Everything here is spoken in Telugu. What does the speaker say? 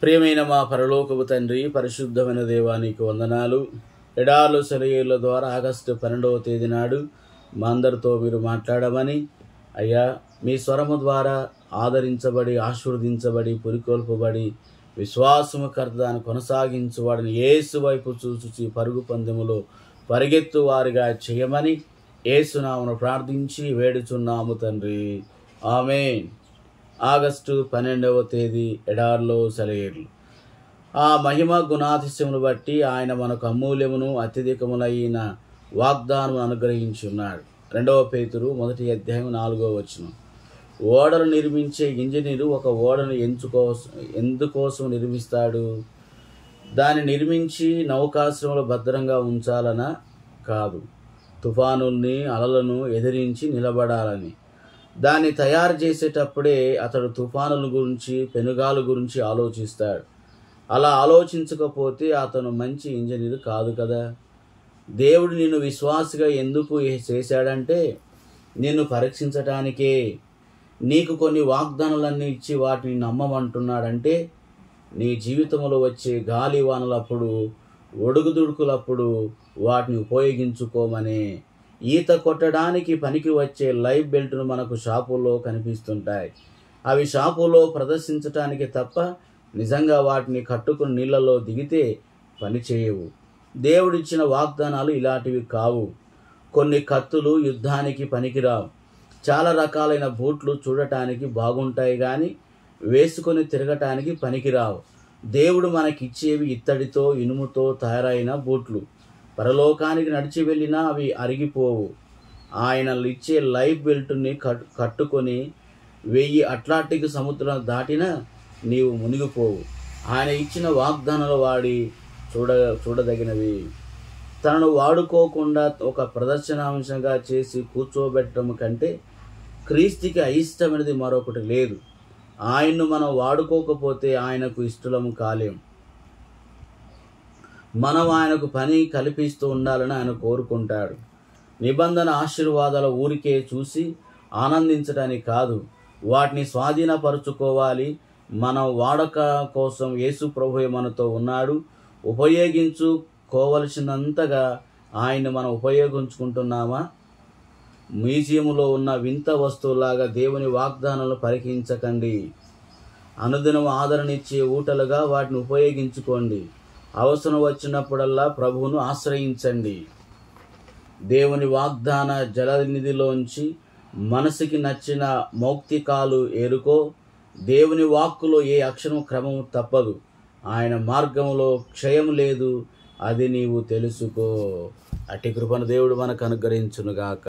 ప్రియమైన మా పరలోకపు తండ్రి, పరిశుద్ధమైన దేవానికి వందనాలు. ఎడార్లు సెలయేళ్ల ద్వారా ఆగస్టు 12వ తేదీ నాడు మా అందరితో మీరు మాట్లాడమని, అయ్యా మీ స్వరము ద్వారా ఆదరించబడి, ఆశీర్వదించబడి, పురికొల్పబడి, విశ్వాసము కర్తదాన్ని కొనసాగించువాడిని యేసు వైపు చూచి పరుగు పందెములో పరిగెత్తు వారిగా చేయమని యేసునామమున ప్రార్థించి వేడుచున్నాము తండ్రి. ఆమేన్. ఆగస్టు 12వ తేదీ ఎడార్లో సెలయేర్లు. ఆ మహిమ గుణాతిశయమును బట్టి ఆయన మనకు అమూల్యమును అత్యధికములైన వాగ్దానం అనుగ్రహించి ఉన్నాడు. 2వ పేతురు 1వ అధ్యాయం 4వ వచనం. ఓడలు నిర్మించే ఇంజనీరు ఒక ఓడను ఎందుకోసం నిర్మిస్తాడు? దాన్ని నిర్మించి నౌకాశ్రమంలో భద్రంగా ఉంచాలనా? కాదు, తుఫానుల్ని అలలను ఎదిరించి నిలబడాలని. దాన్ని తయారు చేసేటప్పుడే అతడు తుఫానుల గురించి, పెనుగాలు గురించి ఆలోచిస్తాడు. అలా ఆలోచించకపోతే అతను మంచి ఇంజనీర్ కాదు కదా. దేవుడు నిన్ను విశ్వాసిగా ఎందుకు చేశాడంటే నిన్ను పరీక్షించటానికే. నీకు కొన్ని వాగ్దానాలన్నీ ఇచ్చి వాటిని నమ్మమంటున్నాడంటే నీ జీవితంలో వచ్చే గాలి వానలప్పుడు, ఒడుగుదుడుకులప్పుడు వాటిని ఉపయోగించుకోమనే. ఈత కొట్టడానికి పనికి వచ్చే లైఫ్ బెల్ట్ను మనకు షాపుల్లో కనిపిస్తుంటాయి. అవి షాపులో ప్రదర్శించటానికి తప్ప నిజంగా వాటిని కట్టుకుని నీళ్ళలో దిగితే పనిచేయవు. దేవుడిచ్చిన వాగ్దానాలు ఇలాంటివి కావు. కొన్ని కత్తులు యుద్ధానికి పనికిరావు. చాలా రకాలైన బూట్లు చూడటానికి బాగుంటాయి కానీ వేసుకొని తిరగటానికి పనికిరావు. దేవుడు మనకిచ్చేవి ఇత్తడితో, ఇనుముతో తయారైన బూట్లు. పరలోకానికి నడిచి వెళ్ళినా అవి అరిగిపోవు. ఆయన ఇచ్చే లైఫ్ బెల్ట్ని కట్టుకొని 1000 అట్లాంటిక్ సముద్రం దాటినా నీవు మునిగిపోవు. ఆయన ఇచ్చిన వాగ్దానాలు వాడి చూడదగినవి. తనను వాడుకోకుండా ఒక ప్రదర్శనాంశంగా చేసి కూర్చోబెట్టడం కంటే క్రీస్తుకి అయిష్టమైనది మరొకటి లేదు. ఆయన్ను మనం వాడుకోకపోతే ఆయనకు ఇష్టలము కాలేం. మనం ఆయనకు పని కల్పిస్తూ ఉండాలని ఆయన కోరుకుంటాడు. నిబంధన ఆశీర్వాదాల ఊరికే చూసి ఆనందించడానికి కాదు, వాటిని స్వాధీనపరుచుకోవాలి. మనం వాడక కోసం యేసు ప్రభువే మనతో ఉన్నాడు. ఉపయోగించుకోవలసినంతగా ఆయన్ని మనం ఉపయోగించుకుంటున్నామా? మ్యూజియంలో ఉన్న వింత వస్తువులాగా దేవుని వాగ్దానాలను పరికించకండి. అనుదినం ఆదరణిచ్చే ఊటలుగా వాటిని ఉపయోగించుకోండి. అవసరం వచ్చినప్పుడల్లా ప్రభువును ఆశ్రయించండి. దేవుని వాగ్దాన జలనిధిలోంచి మనసుకి నచ్చిన మౌక్తికాలు ఏరుకో. దేవుని వాక్కులో ఏ అక్షరం క్రమం తప్పదు. ఆయన మార్గంలో క్షయం లేదు, అది నీవు తెలుసుకో. అట్టి కృపను దేవుడు మనకు అనుగ్రహించునుగాక.